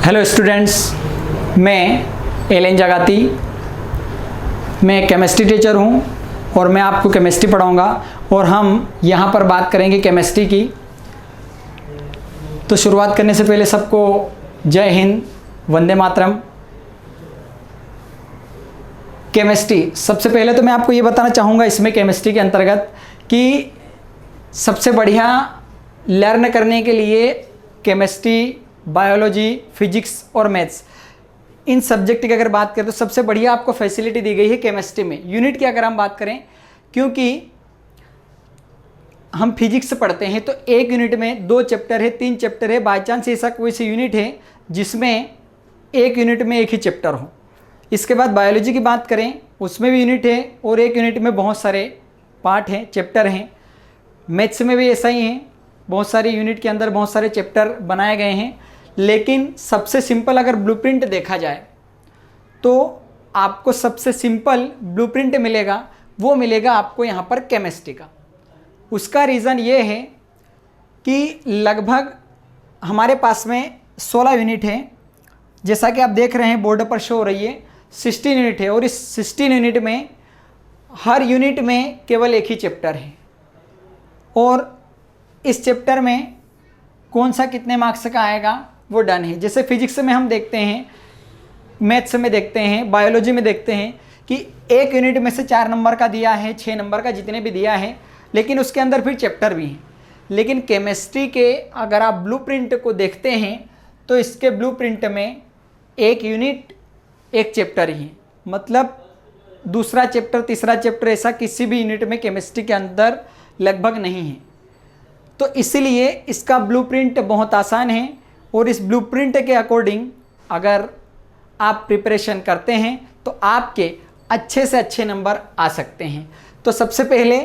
Hello students, मैं Allen जगाती, मैं chemistry teacher हूँ और मैं आपको केमिस्ट्री पढ़ाऊँगा और हम यहाँ पर बात करेंगे केमिस्ट्री की। तो शुरुआत करने से पहले सबको जय हिंद, वंदे मातरम। केमिस्ट्री, सबसे पहले तो मैं आपको ये बताना चाहूँगा इसमें केमिस्ट्री के अंतर्गत कि सबसे बढ़िया लर्न करने के लिए केमिस्ट्री, बायोलॉजी, फिजिक्स और मैथ्स, इन सब्जेक्ट की अगर बात करें तो सबसे बढ़िया आपको फैसिलिटी दी गई है केमिस्ट्री में। यूनिट की अगर हम बात करें, क्योंकि हम फिजिक्स पढ़ते हैं तो एक यूनिट में 2 चैप्टर है, 3 चैप्टर है, बाई चांस ऐसा कोई सी यूनिट है जिसमें एक यूनिट में एक ही चैप्टर हो। इसके बाद बायोलॉजी की बात करें, उसमें भी यूनिट है और एक यूनिट में बहुत सारे पार्ट हैं, चैप्टर हैं। मैथ्स में भी ऐसा ही है, बहुत सारी यूनिट के अंदर बहुत सारे चैप्टर बनाए गए हैं। लेकिन सबसे सिंपल अगर ब्लूप्रिंट देखा जाए तो आपको सबसे सिंपल ब्लूप्रिंट मिलेगा, वो मिलेगा आपको यहाँ पर केमिस्ट्री का। उसका रीज़न ये है कि लगभग हमारे पास में 16 यूनिट है, जैसा कि आप देख रहे हैं बोर्ड पर शो हो रही है 16 यूनिट है। और इस 16 यूनिट में हर यूनिट में केवल एक ही चैप्टर है और इस चैप्टर में कौन सा कितने मार्क्स का आएगा वो डन है। जैसे फिजिक्स में हम देखते हैं, मैथ्स में देखते हैं, बायोलॉजी में देखते हैं कि एक यूनिट में से 4 नंबर का दिया है, 6 नंबर का, जितने भी दिया है, लेकिन उसके अंदर फिर चैप्टर भी हैं। लेकिन केमिस्ट्री के अगर आप ब्लूप्रिंट को देखते हैं तो इसके ब्लूप्रिंट में एक यूनिट एक चैप्टर ही है, मतलब दूसरा चैप्टर, तीसरा चैप्टर ऐसा किसी भी यूनिट में केमिस्ट्री के अंदर लगभग नहीं है। तो इसीलिए इसका ब्लूप्रिंट बहुत आसान है और इस ब्लूप्रिंट के अकॉर्डिंग अगर आप प्रिपरेशन करते हैं तो आपके अच्छे से अच्छे नंबर आ सकते हैं। तो सबसे पहले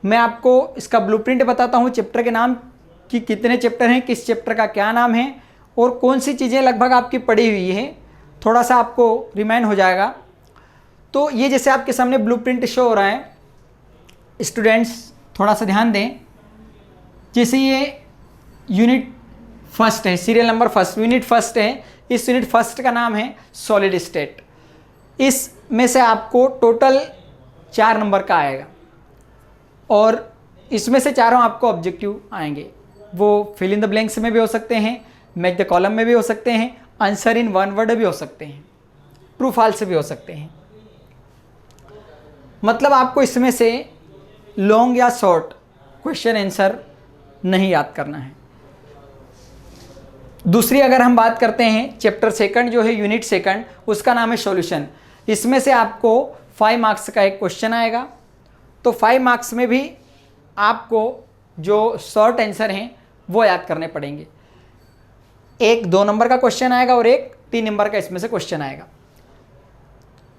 मैं आपको इसका ब्लूप्रिंट बताता हूँ, चैप्टर के नाम कि कितने चैप्टर हैं, किस चैप्टर का क्या नाम है और कौन सी चीज़ें लगभग आपकी पड़ी हुई है, थोड़ा सा आपको रिमाइंड हो जाएगा। तो ये जैसे आपके सामने ब्लूप्रिंट शो हो रहा है, स्टूडेंट्स थोड़ा सा ध्यान दें। जैसे ये यूनिट फर्स्ट है, serial number first, unit first है। इस यूनिट फर्स्ट का नाम है सॉलिड स्टेट। इसमें से आपको टोटल 4 नंबर का आएगा और इसमें से चारों आपको ऑब्जेक्टिव आएंगे। वो फिल इन द ब्लैंक्स में भी हो सकते हैं, मैच द कॉलम में भी हो सकते हैं, आंसर इन 1 वर्ड भी हो सकते हैं, ट्रू फॉल्स भी हो सकते हैं। मतलब आपको इसमें से लॉन्ग या शॉर्ट क्वेश्चन आंसर नहीं याद करना है। दूसरी अगर हम बात करते हैं, चैप्टर सेकंड जो है यूनिट सेकंड, उसका नाम है सॉल्यूशन। इसमें से आपको 5 मार्क्स का एक क्वेश्चन आएगा। तो 5 मार्क्स में भी आपको जो शॉर्ट आंसर हैं वो याद करने पड़ेंगे। एक 2 नंबर का क्वेश्चन आएगा और एक 3 नंबर का इसमें से क्वेश्चन आएगा।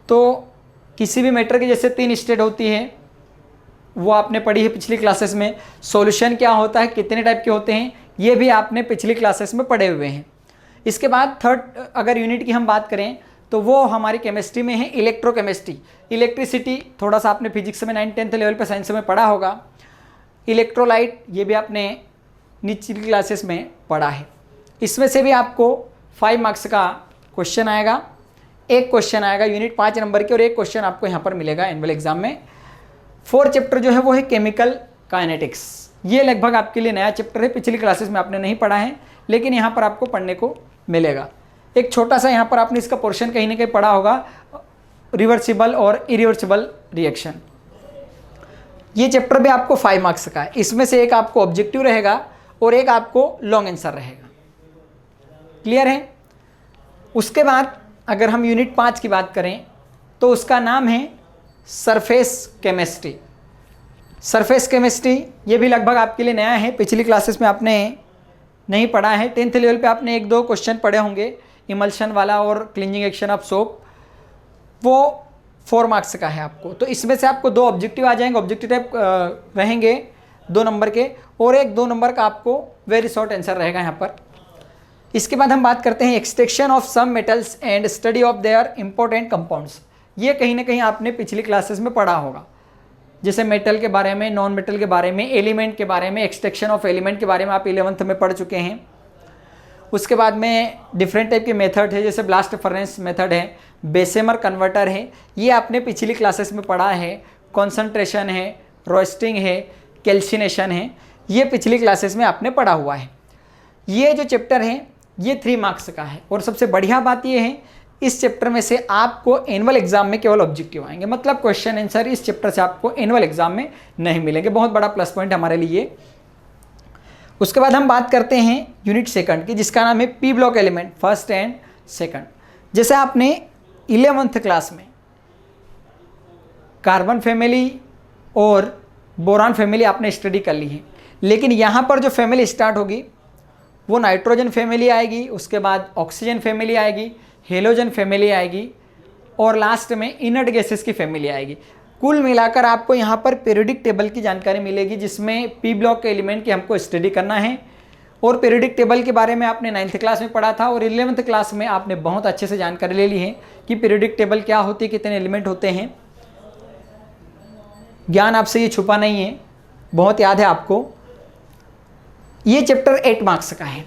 तो किसी भी मैटर की जैसे 3 स्टेट होती है, वो आपने पढ़ी है पिछली क्लासेस में। सॉल्यूशन क्या होता है, कितने टाइप के होते हैं, ये भी आपने पिछली क्लासेस में पढ़े हुए हैं। इसके बाद थर्ड अगर यूनिट की हम बात करें तो वो हमारी केमिस्ट्री में है इलेक्ट्रोकेमिस्ट्री। इलेक्ट्रिसिटी थोड़ा सा आपने फिजिक्स में 9th-10th लेवल पे साइंस में पढ़ा होगा। इलेक्ट्रोलाइट ये भी आपने निचली क्लासेस में पढ़ा है। इसमें से भी आपको 5 मार्क्स का क्वेश्चन आएगा, एक क्वेश्चन आएगा यूनिट 5 नंबर के और एक क्वेश्चन आपको यहाँ पर मिलेगा एनुअल एग्जाम में। 4 चैप्टर जो है वो है केमिकल काइनेटिक्स। ये लगभग आपके लिए नया चैप्टर है, पिछली क्लासेस में आपने नहीं पढ़ा है, लेकिन यहाँ पर आपको पढ़ने को मिलेगा। एक छोटा सा यहाँ पर आपने इसका पोर्शन कहीं ना कहीं पढ़ा होगा, रिवर्सिबल और इरिवर्सिबल रिएक्शन। ये चैप्टर भी आपको 5 मार्क्स का है। इसमें से एक आपको ऑब्जेक्टिव रहेगा और एक आपको लॉन्ग आंसर रहेगा। क्लियर है? उसके बाद अगर हम यूनिट 5 की बात करें तो उसका नाम है सरफेस केमिस्ट्री। सरफेस केमिस्ट्री ये भी लगभग आपके लिए नया है, पिछली क्लासेस में आपने नहीं पढ़ा है। 10th लेवल पे आपने 1-2 क्वेश्चन पढ़े होंगे, इमल्शन वाला और क्लींजिंग एक्शन ऑफ सोप, वो 4 मार्क्स का है आपको। तो इसमें से आपको 2 ऑब्जेक्टिव आ जाएंगे, ऑब्जेक्टिव टाइप रहेंगे 2 नंबर के, और एक 2 नंबर का आपको वेरी शॉर्ट आंसर रहेगा यहाँ पर। इसके बाद हम बात करते हैं extraction of some metals and study of their important compounds. ये कहीं ना कहीं आपने पिछली क्लासेस में पढ़ा होगा, जैसे मेटल के बारे में, नॉन मेटल के बारे में, एलिमेंट के बारे में, एक्सट्रैक्शन ऑफ एलिमेंट के बारे में आप 11th में पढ़ चुके हैं। उसके बाद में डिफरेंट टाइप के मेथड है, जैसे ब्लास्ट फर्नेस मेथड है, बेसेमर कन्वर्टर है, ये आपने पिछली क्लासेस में पढ़ा है। कॉन्सेंट्रेशन है, रोस्टिंग है, कैल्सिनेशन है, ये पिछली क्लासेस में आपने पढ़ा हुआ है। ये जो चैप्टर है ये 3 मार्क्स का है, और सबसे बढ़िया बात ये है इस चैप्टर में से आपको एनुअल एग्जाम में केवल ऑब्जेक्टिव आएंगे, मतलब क्वेश्चन आंसर इस चैप्टर से आपको एनुअल एग्जाम में नहीं मिलेंगे। बहुत बड़ा प्लस पॉइंट हमारे लिए। उसके बाद हम बात करते हैं यूनिट सेकंड की, जिसका नाम है P block element first and second. जैसे आपने 11th क्लास में कार्बन फैमिली और बोरान फैमिली आपने स्टडी कर ली है, लेकिन यहाँ पर जो फैमिली स्टार्ट होगी वो नाइट्रोजन फैमिली आएगी, उसके बाद ऑक्सीजन फैमिली आएगी, हेलोजन फैमिली आएगी, और लास्ट में इनर्ट गैसेस की फैमिली आएगी। कुल मिलाकर आपको यहाँ पर पीरियोडिक टेबल की जानकारी मिलेगी, जिसमें पी ब्लॉक के एलिमेंट की हमको स्टडी करना है। और पीरियोडिक टेबल के बारे में आपने 9th क्लास में पढ़ा था, और 11th क्लास में आपने बहुत अच्छे से जानकारी ले ली है कि पीरियोडिक टेबल क्या होती है, कितने एलिमेंट होते हैं। ज्ञान आपसे ये छुपा नहीं है, बहुत याद है आपको। ये चैप्टर 8 मार्क्स का है।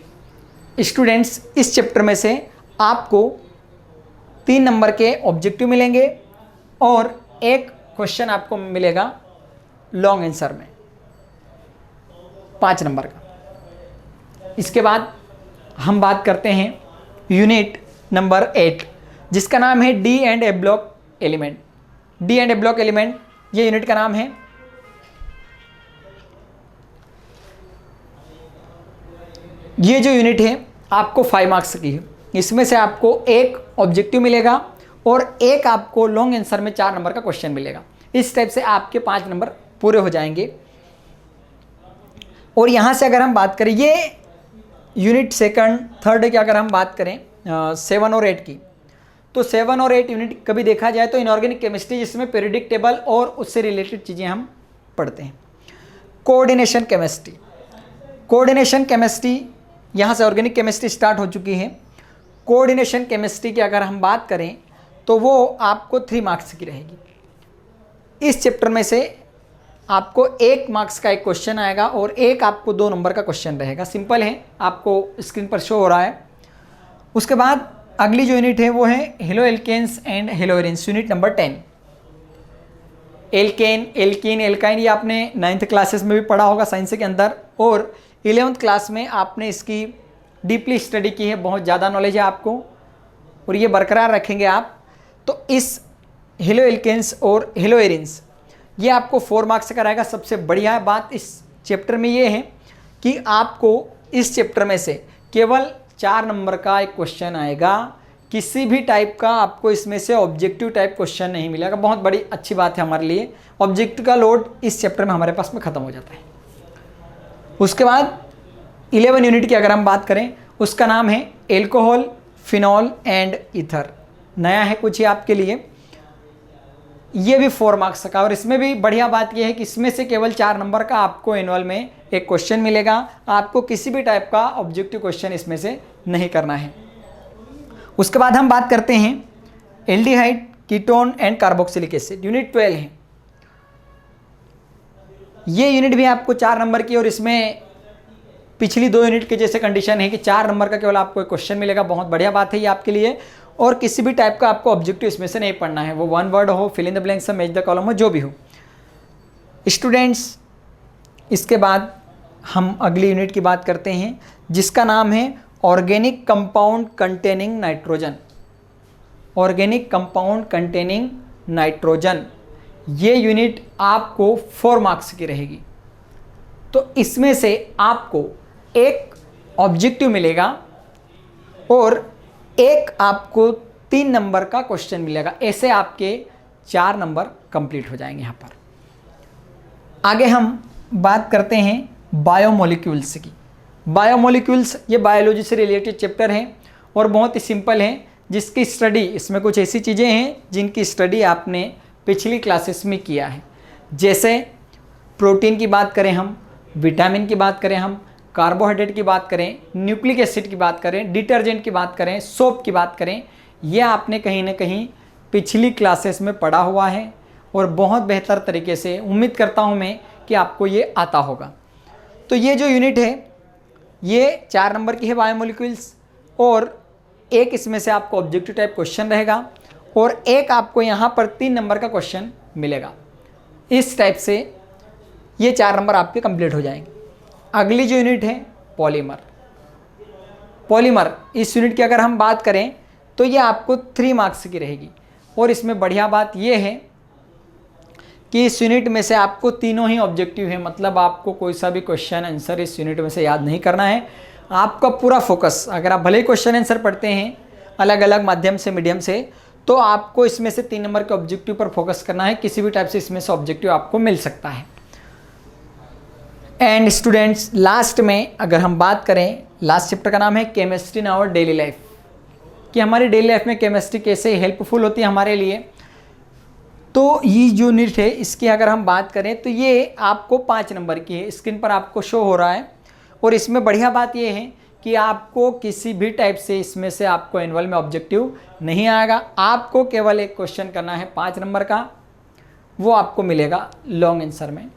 स्टूडेंट्स, इस चैप्टर में से आपको 3 नंबर के ऑब्जेक्टिव मिलेंगे और एक क्वेश्चन आपको मिलेगा लॉन्ग आंसर में 5 नंबर का। इसके बाद हम बात करते हैं यूनिट नंबर 8, जिसका नाम है D and A block element. D and A block element ये यूनिट का नाम है। ये जो यूनिट है आपको 5 मार्क्स की है। इसमें से आपको एक ऑब्जेक्टिव मिलेगा और एक आपको लॉन्ग आंसर में 4 नंबर का क्वेश्चन मिलेगा। इस टाइप से आपके 5 नंबर पूरे हो जाएंगे। और यहाँ से अगर हम बात करें ये यूनिट सेकंड थर्ड की अगर हम बात करें 7 और 8 की, तो 7 और 8 यूनिट कभी देखा जाए तो इनऑर्गेनिक केमिस्ट्री, जिसमें पीरियोडिक टेबल और उससे रिलेटेड चीज़ें हम पढ़ते हैं। कोऑर्डिनेशन केमिस्ट्री, कोऑर्डिनेशन केमिस्ट्री यहाँ से ऑर्गेनिक केमिस्ट्री स्टार्ट हो चुकी है। कोऑर्डिनेशन केमिस्ट्री की अगर हम बात करें तो वो आपको 3 मार्क्स की रहेगी। इस चैप्टर में से आपको 1 मार्क्स का एक क्वेश्चन आएगा और एक आपको 2 नंबर का क्वेश्चन रहेगा। सिंपल है, आपको स्क्रीन पर शो हो रहा है। उसके बाद अगली जो यूनिट है वो है haloalkanes and haloarenes, unit number 10। Alkane, alkene, alkyne, ये आपने 9th क्लासेस में भी पढ़ा होगा साइंस के अंदर, और 11th क्लास में आपने इसकी डीपली स्टडी की है। बहुत ज़्यादा नॉलेज है आपको और ये बरकरार रखेंगे आप। तो इस हेलो एल्केन्स और हेलोइरिन्स ये आपको 4 मार्क्स का रहेगा। सबसे बढ़िया बात इस चैप्टर में ये है कि आपको इस चैप्टर में से केवल 4 नंबर का एक क्वेश्चन आएगा। किसी भी टाइप का आपको इसमें से ऑब्जेक्टिव टाइप क्वेश्चन नहीं मिलेगा। बहुत बड़ी अच्छी बात है हमारे लिए। ऑब्जेक्टिव का लोड इस चैप्टर में हमारे पास में ख़त्म हो जाता है। उसके बाद 11 यूनिट की अगर हम बात करें, उसका नाम है एल्कोहल, फिनॉल एंड ईथर। नया है कुछ ही आपके लिए। ये भी 4 मार्क्स का, और इसमें भी बढ़िया बात यह है कि इसमें से केवल 4 नंबर का आपको एनुअल में एक क्वेश्चन मिलेगा। आपको किसी भी टाइप का ऑब्जेक्टिव क्वेश्चन इसमें से नहीं करना है। उसके बाद हम बात करते हैं aldehyde, ketone and carboxylic acid, unit 12 है। ये यूनिट भी आपको 4 नंबर की, और इसमें पिछली 2 यूनिट के जैसे कंडीशन है कि 4 नंबर का केवल आपको एक क्वेश्चन मिलेगा। बहुत बढ़िया बात है ये आपके लिए। और किसी भी टाइप का आपको ऑब्जेक्टिव इसमें से नहीं पढ़ना है, वो 1 वर्ड हो, fill in the blanks, match the column हो, जो भी हो। स्टूडेंट्स, इसके बाद हम अगली यूनिट की बात करते हैं, जिसका नाम है organic compound containing nitrogen. Organic compound containing nitrogen, ये यूनिट आपको 4 मार्क्स की रहेगी। तो इसमें से आपको एक ऑब्जेक्टिव मिलेगा और एक आपको 3 नंबर का क्वेश्चन मिलेगा। ऐसे आपके 4 नंबर कंप्लीट हो जाएंगे। यहाँ पर आगे हम बात करते हैं बायोमोलिक्यूल्स की। बायोमोलिक्यूल्स ये बायोलॉजी से रिलेटेड चैप्टर हैं और बहुत ही सिंपल है, जिसकी स्टडी, इसमें कुछ ऐसी चीज़ें हैं जिनकी स्टडी आपने पिछली क्लासेस में किया है। जैसे प्रोटीन की बात करें हम, विटामिन की बात करें हम, कार्बोहाइड्रेट की बात करें, न्यूक्लिक एसिड की बात करें, डिटर्जेंट की बात करें, सोप की बात करें, यह आपने कहीं ना कहीं पिछली क्लासेस में पढ़ा हुआ है और बहुत बेहतर तरीके से उम्मीद करता हूं मैं कि आपको ये आता होगा। तो ये जो यूनिट है ये 4 नंबर की है बायोमोलिक्यूल्स। और एक इसमें से आपको ऑब्जेक्टिव टाइप क्वेश्चन रहेगा और एक आपको यहाँ पर 3 नंबर का क्वेश्चन मिलेगा। इस टाइप से ये 4 नंबर आपके कंप्लीट हो जाएंगे। अगली जो यूनिट है पॉलीमर। पॉलीमर इस यूनिट की अगर हम बात करें तो ये आपको 3 मार्क्स की रहेगी और इसमें बढ़िया बात ये है कि इस यूनिट में से आपको तीनों ही ऑब्जेक्टिव है, मतलब आपको कोई सा भी क्वेश्चन आंसर इस यूनिट में से याद नहीं करना है। आपका पूरा फोकस, अगर आप भले ही क्वेश्चन आंसर पढ़ते हैं अलग अलग माध्यम से, मीडियम से, तो आपको इसमें से 3 नंबर के ऑब्जेक्टिव पर फोकस करना है। किसी भी टाइप से इसमें से ऑब्जेक्टिव आपको मिल सकता है। एंड स्टूडेंट्स, लास्ट में अगर हम बात करें, लास्ट चैप्टर का नाम है chemistry in our daily life, कि हमारी डेली लाइफ में केमिस्ट्री कैसे हेल्पफुल होती है हमारे लिए। तो ये जो यूनिट है इसकी अगर हम बात करें तो ये आपको 5 नंबर की है, स्क्रीन पर आपको शो हो रहा है। और इसमें बढ़िया बात ये है कि आपको किसी भी टाइप से इसमें से आपको एनुअल में ऑब्जेक्टिव नहीं आएगा। आपको केवल एक क्वेश्चन करना है 5 नंबर का, वो आपको मिलेगा लॉन्ग आंसर में।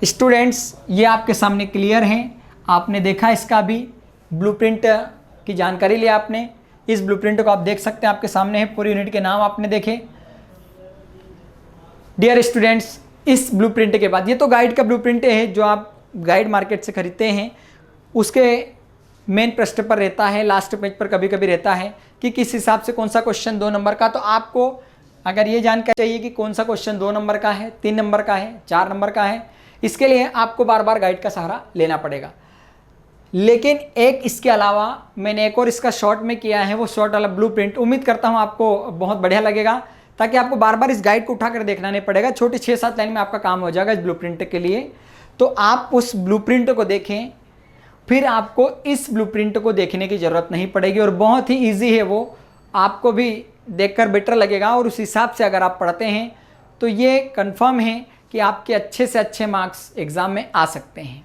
स्टूडेंट्स, ये आपके सामने क्लियर हैं, आपने देखा इसका भी ब्लूप्रिंट की जानकारी ली आपने। इस ब्लूप्रिंट को आप देख सकते हैं, आपके सामने है, पूरी यूनिट के नाम आपने देखे। डियर स्टूडेंट्स, इस ब्लूप्रिंट के बाद, ये तो गाइड का ब्लूप्रिंट है जो आप गाइड मार्केट से खरीदते हैं, उसके मेन पृष्ठ पर रहता है, लास्ट पेज पर कभी कभी रहता है कि किस हिसाब से कौन सा क्वेश्चन 2 नंबर का। तो आपको अगर ये जानकारी चाहिए कि कौन सा क्वेश्चन 2 नंबर का है, 3 नंबर का है, 4 नंबर का है, इसके लिए आपको बार बार गाइड का सहारा लेना पड़ेगा। लेकिन एक इसके अलावा मैंने एक और इसका शॉर्ट में किया है, वो शॉर्ट वाला ब्लूप्रिंट, उम्मीद करता हूँ आपको बहुत बढ़िया लगेगा, ताकि आपको बार बार इस गाइड को उठाकर देखना नहीं पड़ेगा। छोटी 6-7 लाइन में आपका काम हो जाएगा इस ब्लूप्रिंट के लिए। तो आप उस ब्लूप्रिंट को देखें, फिर आपको इस ब्लूप्रिंट को देखने की ज़रूरत नहीं पड़ेगी और बहुत ही ईजी है, वो आपको भी देखकर बेटर लगेगा। और उस हिसाब से अगर आप पढ़ते हैं तो ये कंफर्म है कि आपके अच्छे से अच्छे मार्क्स एग्ज़ाम में आ सकते हैं।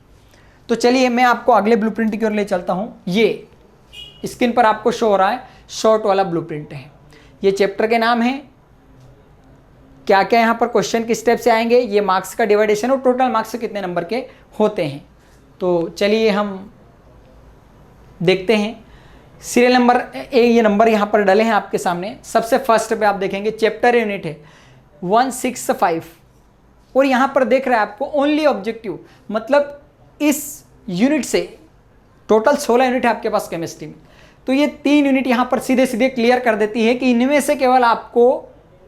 तो चलिए मैं आपको अगले ब्लूप्रिंट की ओर ले चलता हूँ। ये स्क्रीन पर आपको शो हो रहा है, शॉर्ट वाला ब्लूप्रिंट है। ये चैप्टर के नाम है, क्या क्या यहाँ पर क्वेश्चन किस स्टेप से आएंगे, ये मार्क्स का डिवाइडेशन और टोटल मार्क्स कितने नंबर के होते हैं। तो चलिए हम देखते हैं। सीरियल नंबर ये नंबर यहाँ पर डले हैं आपके सामने। सबसे फर्स्ट पे आप देखेंगे चैप्टर यूनिट है 165 और यहाँ पर देख रहे हैं आपको ओनली ऑब्जेक्टिव, मतलब इस यूनिट से टोटल 16 यूनिट है आपके पास केमिस्ट्री में। तो ये 3 यूनिट यहाँ पर सीधे सीधे क्लियर कर देती है कि इनमें से केवल आपको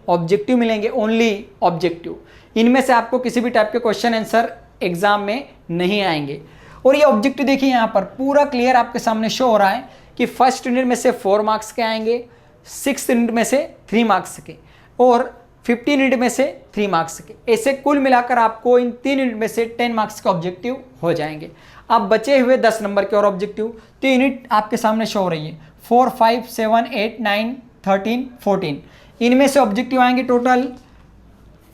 ऑब्जेक्टिव मिलेंगे, ओनली ऑब्जेक्टिव। इनमें से आपको किसी भी टाइप के क्वेश्चन आंसर एग्जाम में नहीं आएंगे। और ये ऑब्जेक्टिव देखिए यहाँ पर पूरा क्लियर आपके सामने शो हो रहा है कि फर्स्ट यूनिट में से 4 मार्क्स के आएंगे, 6th यूनिट में से 3 मार्क्स के और 15 यूनिट में से 3 मार्क्स के। ऐसे कुल मिलाकर आपको इन 3 यूनिट में से 10 मार्क्स के ऑब्जेक्टिव हो जाएंगे। अब बचे हुए 10 नंबर के और ऑब्जेक्टिव, तो यूनिट आपके सामने शो हो रही है 4, 5, 7, 8, 9, 13, 14। इनमें से ऑब्जेक्टिव आएंगे टोटल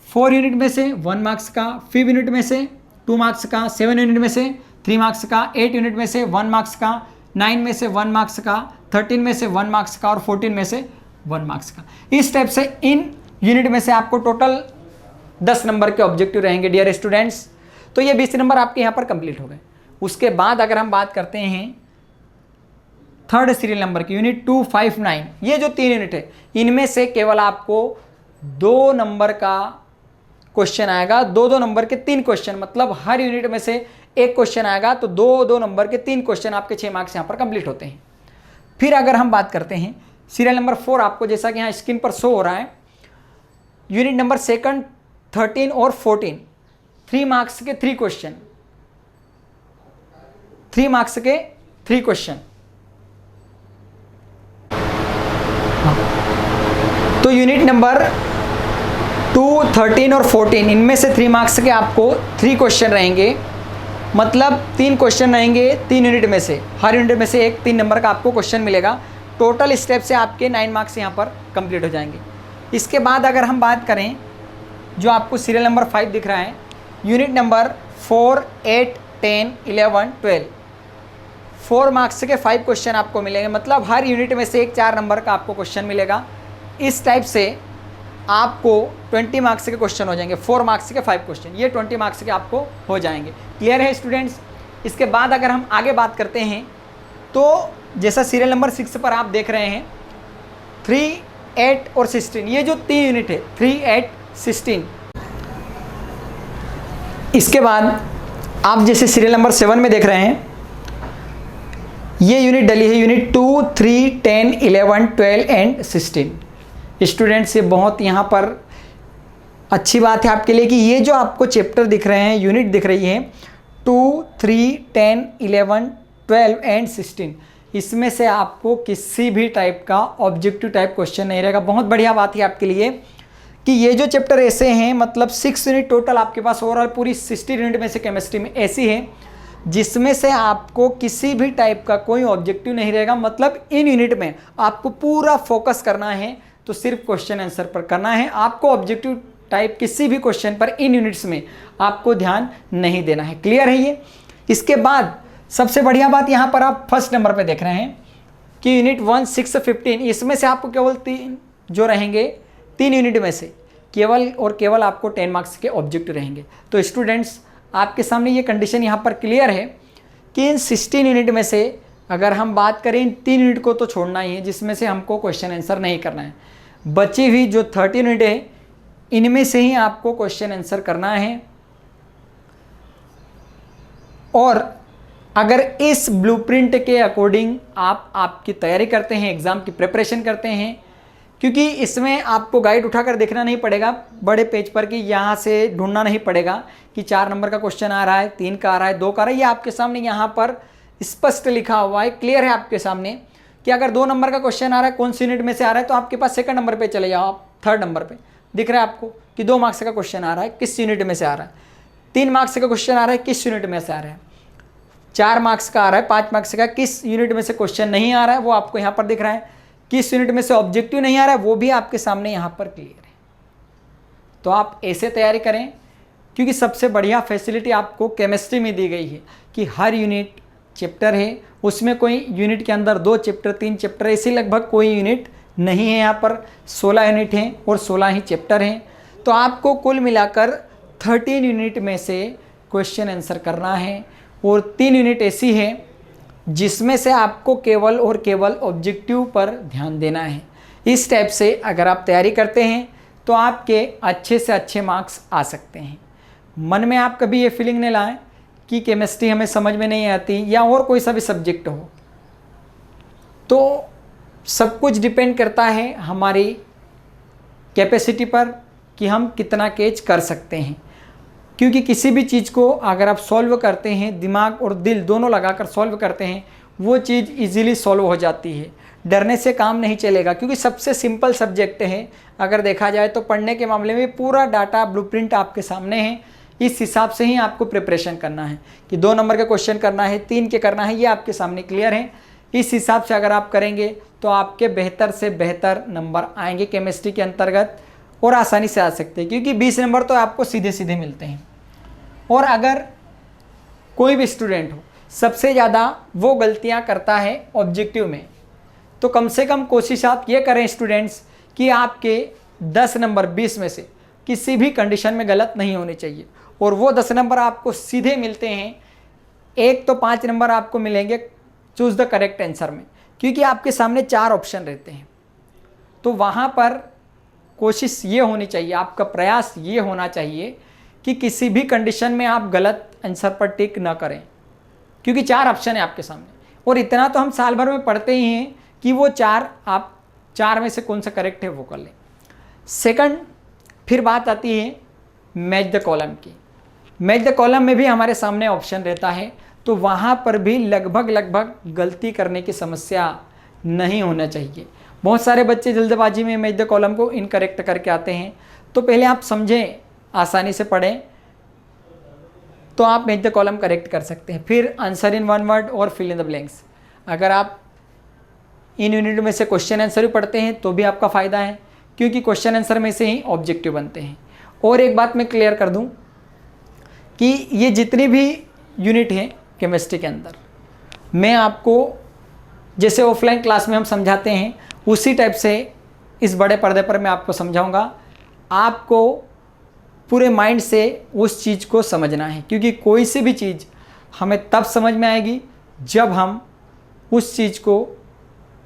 4 यूनिट में से 1 मार्क्स का, 5 यूनिट में से 2 मार्क्स का, 7 यूनिट में से 3 मार्क्स का, 8 यूनिट में से 1 मार्क्स का, 9 में से 1 मार्क्स का, 13 में से 1 मार्क्स का और 14 में से 1 मार्क्स का। इस टाइप से इन यूनिट में से आपको टोटल 10 नंबर के ऑब्जेक्टिव रहेंगे डियर स्टूडेंट्स। तो ये 20 नंबर आपके यहाँ पर कंप्लीट हो गए। उसके बाद अगर हम बात करते हैं थर्ड सीरियल नंबर की यूनिट 259, ये जो 3 यूनिट है इनमें से केवल आपको 2 नंबर का क्वेश्चन आएगा। 2-2 नंबर के 3 क्वेश्चन, मतलब हर यूनिट में से एक क्वेश्चन आएगा, तो 2-2 नंबर के 3 क्वेश्चन आपके 6 मार्क्स यहाँ पर कंप्लीट होते हैं। फिर अगर हम बात करते हैं सीरियल नंबर 4, आपको जैसा कि यहाँ स्क्रीन पर शो हो रहा है, यूनिट नंबर 2, 13 और 14, 3 मार्क्स के 3 क्वेश्चन, 3 मार्क्स के 3 क्वेश्चन। तो यूनिट नंबर 2, 13 और 14 इनमें से 3 मार्क्स के आपको 3 क्वेश्चन रहेंगे, मतलब 3 क्वेश्चन रहेंगे 3 यूनिट में से, हर यूनिट में से एक 3 नंबर का आपको क्वेश्चन मिलेगा। टोटल स्टेप से आपके 9 मार्क्स यहाँ पर कंप्लीट हो जाएंगे। इसके बाद अगर हम बात करें, जो आपको सीरियल नंबर 5 दिख रहा है, यूनिट नंबर 4, 8, 10, 11, 12, 4 मार्क्स के 5 क्वेश्चन आपको मिलेंगे, मतलब हर यूनिट में से एक 4 नंबर का आपको क्वेश्चन मिलेगा। इस टाइप से आपको 20 मार्क्स के क्वेश्चन हो जाएंगे। 4 मार्क्स के 5 क्वेश्चन, ये 20 मार्क्स के आपको हो जाएंगे। क्लियर है स्टूडेंट्स? इसके बाद अगर हम आगे बात करते हैं तो जैसा सीरियल नंबर 6 पर आप देख रहे हैं 3, 8 और 16, ये जो 3 यूनिट है 3, 8, 16। इसके बाद आप जैसे सीरियल नंबर 7 में देख रहे हैं, ये यूनिट डली है यूनिट 2, 3, 10, 11, 12 एंड 16। स्टूडेंट्स, ये बहुत यहाँ पर अच्छी बात है आपके लिए कि ये जो आपको चैप्टर दिख रहे हैं, यूनिट दिख रही है 2, 3, 10, 11, 12 एंड 16, इसमें से आपको किसी भी टाइप का ऑब्जेक्टिव टाइप क्वेश्चन नहीं रहेगा। बहुत बढ़िया बात है आपके लिए कि ये जो चैप्टर ऐसे हैं, मतलब 6 यूनिट टोटल आपके पास ओवरऑल पूरी 60 यूनिट में से केमिस्ट्री में ऐसी है जिसमें से आपको किसी भी टाइप का कोई ऑब्जेक्टिव नहीं रहेगा। मतलब इन यूनिट में आपको पूरा फोकस करना है तो सिर्फ क्वेश्चन आंसर पर करना है। आपको ऑब्जेक्टिव टाइप किसी भी क्वेश्चन पर इन यूनिट्स में आपको ध्यान नहीं देना है। क्लियर है ये? इसके बाद सबसे बढ़िया बात यहाँ पर आप फर्स्ट नंबर पे देख रहे हैं कि यूनिट 1, 6, 15, इसमें से आपको केवल 3 जो रहेंगे, 3 यूनिट में से केवल और केवल आपको 10 मार्क्स के ऑब्जेक्टिव रहेंगे। तो स्टूडेंट्स, आपके सामने ये कंडीशन यहाँ पर क्लियर है कि इन 16 यूनिट में से अगर हम बात करें, इन 3 यूनिट को तो छोड़ना ही है जिसमें से हमको क्वेश्चन आंसर नहीं करना है। बची हुई जो 30 यूनिट है इनमें से ही आपको क्वेश्चन आंसर करना है। और अगर इस ब्लूप्रिंट के अकॉर्डिंग आप आपकी तैयारी करते हैं, एग्ज़ाम की प्रिपरेशन करते हैं, क्योंकि इसमें आपको गाइड उठाकर देखना नहीं पड़ेगा बड़े पेज पर कि यहाँ से ढूंढना नहीं पड़ेगा कि 4 नंबर का क्वेश्चन आ रहा है, 3 का आ रहा है, 2 का आ रहा है। ये आपके सामने यहाँ पर स्पष्ट लिखा हुआ है, क्लियर है आपके सामने कि अगर 2 नंबर का क्वेश्चन आ रहा है, कौन सी यूनिट में से आ रहा है, तो आपके पास 2nd नंबर पर चले जाओ। आप 3rd नंबर पर दिख रहा है आपको कि 2 मार्क्स का क्वेश्चन आ रहा है, किस यूनिट में से आ रहा है। 3 मार्क्स का क्वेश्चन आ रहा है, किस यूनिट में से आ रहा है। 4 मार्क्स का आ रहा है, 5 मार्क्स का किस यूनिट में से क्वेश्चन नहीं आ रहा है, वो आपको यहाँ पर दिख रहा है। किस यूनिट में से ऑब्जेक्टिव नहीं आ रहा है, वो भी आपके सामने यहाँ पर क्लियर है। तो आप ऐसे तैयारी करें, क्योंकि सबसे बढ़िया फैसिलिटी आपको केमिस्ट्री में दी गई है कि हर यूनिट चैप्टर है, उसमें कोई यूनिट के अंदर 2 चैप्टर 3 चैप्टर ऐसे लगभग कोई यूनिट नहीं है। यहाँ पर 16 यूनिट हैं और 16 ही चैप्टर हैं। तो आपको कुल मिलाकर 13 यूनिट में से क्वेश्चन आंसर करना है और 3 यूनिट ऐसी है जिसमें से आपको केवल और केवल ऑब्जेक्टिव पर ध्यान देना है। इस टाइप से अगर आप तैयारी करते हैं तो आपके अच्छे से अच्छे मार्क्स आ सकते हैं। मन में आप कभी ये फीलिंग नहीं लाएं कि केमिस्ट्री हमें समझ में नहीं आती या और कोई सा भी सब्जेक्ट हो। तो सब कुछ डिपेंड करता है हमारी कैपेसिटी पर कि हम कितना कैच कर सकते हैं। क्योंकि किसी भी चीज़ को अगर आप सॉल्व करते हैं, दिमाग और दिल दोनों लगाकर सॉल्व करते हैं, वो चीज़ इजीली सॉल्व हो जाती है। डरने से काम नहीं चलेगा, क्योंकि सबसे सिंपल सब्जेक्ट है। अगर देखा जाए तो पढ़ने के मामले में पूरा डाटा ब्लूप्रिंट आपके सामने है। इस हिसाब से ही आपको प्रिपरेशन करना है कि 2 नंबर का क्वेश्चन करना है, 3 के करना है, ये आपके सामने क्लियर है। इस हिसाब से अगर आप करेंगे तो आपके बेहतर से बेहतर नंबर आएंगे केमिस्ट्री के अंतर्गत और आसानी से आ सकते हैं, क्योंकि 20 नंबर तो आपको सीधे सीधे मिलते हैं। और अगर कोई भी स्टूडेंट हो सबसे ज़्यादा वो गलतियां करता है ऑब्जेक्टिव में, तो कम से कम कोशिश आप ये करें स्टूडेंट्स कि आपके 10 नंबर 20 में से किसी भी कंडीशन में गलत नहीं होने चाहिए। और वो 10 नंबर आपको सीधे मिलते हैं, 1 तो 5 नंबर आपको मिलेंगे चूज़ द करेक्ट आंसर में, क्योंकि आपके सामने 4 ऑप्शन रहते हैं। तो वहाँ पर कोशिश ये होनी चाहिए, आपका प्रयास ये होना चाहिए कि किसी भी कंडीशन में आप गलत आंसर पर टिक ना करें, क्योंकि 4 ऑप्शन है आपके सामने। और इतना तो हम साल भर में पढ़ते ही हैं कि वो 4 आप 4 में से कौन सा करेक्ट है वो कर लें। सेकंड, फिर बात आती है मैच द कॉलम की। मैच द कॉलम में भी हमारे सामने ऑप्शन रहता है, तो वहाँ पर भी लगभग गलती करने की समस्या नहीं होना चाहिए। बहुत सारे बच्चे जल्दबाजी में मैच द कॉलम को इनकरेक्ट करके आते हैं। तो पहले आप समझें, आसानी से पढ़ें, तो आप मैच द कॉलम करेक्ट कर सकते हैं। फिर आंसर इन 1 वर्ड और फिल इन द ब्लैंक्स। अगर आप इन यूनिट में से क्वेश्चन आंसर भी पढ़ते हैं तो भी आपका फ़ायदा है, क्योंकि क्वेश्चन आंसर में से ही ऑब्जेक्टिव बनते हैं। और एक बात मैं क्लियर कर दूं कि ये जितनी भी यूनिट हैं केमिस्ट्री के अंदर, मैं आपको जैसे ऑफलाइन क्लास में हम समझाते हैं उसी टाइप से इस बड़े पर्दे पर मैं आपको समझाऊंगा। आपको पूरे माइंड से उस चीज़ को समझना है, क्योंकि कोई सी भी चीज़ हमें तब समझ में आएगी जब हम उस चीज़ को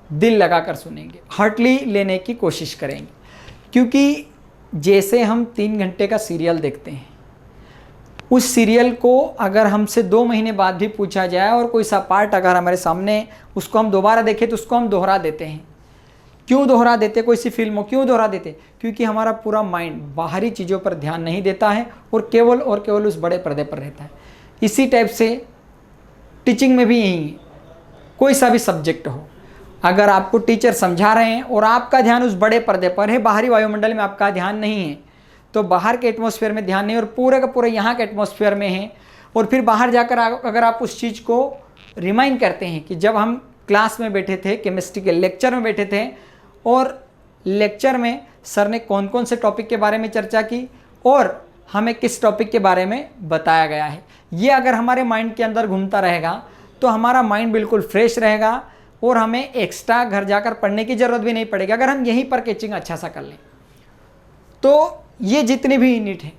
दिल लगा कर सुनेंगे, हार्टली लेने की कोशिश करेंगे। क्योंकि जैसे हम 3 घंटे का सीरियल देखते हैं, उस सीरियल को अगर हमसे 2 महीने बाद भी पूछा जाए और कोई सा पार्ट अगर हमारे सामने, उसको हम दोबारा देखें तो उसको हम दोहरा देते हैं। क्यों दोहरा देते? कोई सी फिल्म हो, क्यों दोहरा देते? क्योंकि हमारा पूरा माइंड बाहरी चीज़ों पर ध्यान नहीं देता है और केवल उस बड़े पर्दे पर रहता है। इसी टाइप से टीचिंग में भी यही है। कोई सा भी सब्जेक्ट हो, अगर आपको टीचर समझा रहे हैं और आपका ध्यान उस बड़े पर्दे पर है, बाहरी वायुमंडल में आपका ध्यान नहीं है, तो बाहर के एटमॉस्फेयर में ध्यान नहीं और पूरे का पूरा यहाँ के एटमॉस्फेयर में है, और फिर बाहर जाकर अगर आप उस चीज़ को रिमाइंड करते हैं कि जब हम क्लास में बैठे थे, केमिस्ट्री के लेक्चर में बैठे थे, और लेक्चर में सर ने कौन कौन से टॉपिक के बारे में चर्चा की और हमें किस टॉपिक के बारे में बताया गया है, ये अगर हमारे माइंड के अंदर घूमता रहेगा तो हमारा माइंड बिल्कुल फ्रेश रहेगा और हमें एक्स्ट्रा घर जाकर पढ़ने की ज़रूरत भी नहीं पड़ेगी, अगर हम यहीं पर कैचिंग अच्छा सा कर लें। तो ये जितनी भी यूनिट है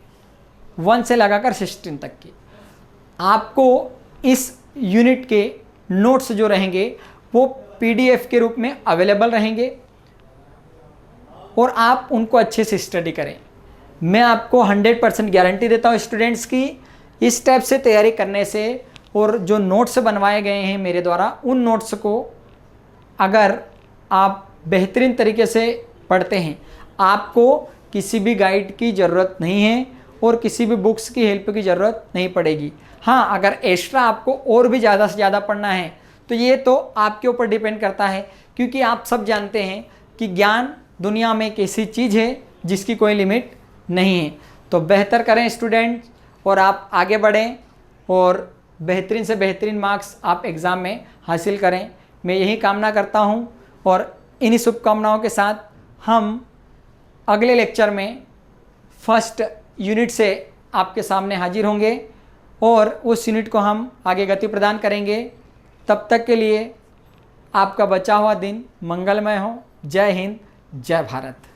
1 से लगाकर 16 तक की, आपको इस यूनिट के नोट्स जो रहेंगे वो PDF के रूप में अवेलेबल रहेंगे और आप उनको अच्छे से स्टडी करें। मैं आपको 100% गारंटी देता हूँ स्टूडेंट्स की, इस टाइप से तैयारी करने से और जो नोट्स बनवाए गए हैं मेरे द्वारा, उन नोट्स को अगर आप बेहतरीन तरीके से पढ़ते हैं, आपको किसी भी गाइड की ज़रूरत नहीं है और किसी भी बुक्स की हेल्प की ज़रूरत नहीं पड़ेगी। हाँ, अगर एक्स्ट्रा आपको और भी ज़्यादा से ज़्यादा पढ़ना है तो ये तो आपके ऊपर डिपेंड करता है, क्योंकि आप सब जानते हैं कि ज्ञान दुनिया में एक ऐसी चीज़ है जिसकी कोई लिमिट नहीं है। तो बेहतर करें स्टूडेंट और आप आगे बढ़ें और बेहतरीन से बेहतरीन मार्क्स आप एग्ज़ाम में हासिल करें, मैं यही कामना करता हूं। और इन्हीं शुभकामनाओं के साथ हम अगले लेक्चर में फर्स्ट यूनिट से आपके सामने हाजिर होंगे और उस यूनिट को हम आगे गति प्रदान करेंगे। तब तक के लिए आपका बचा हुआ दिन मंगलमय हो। जय हिंद, जय भारत।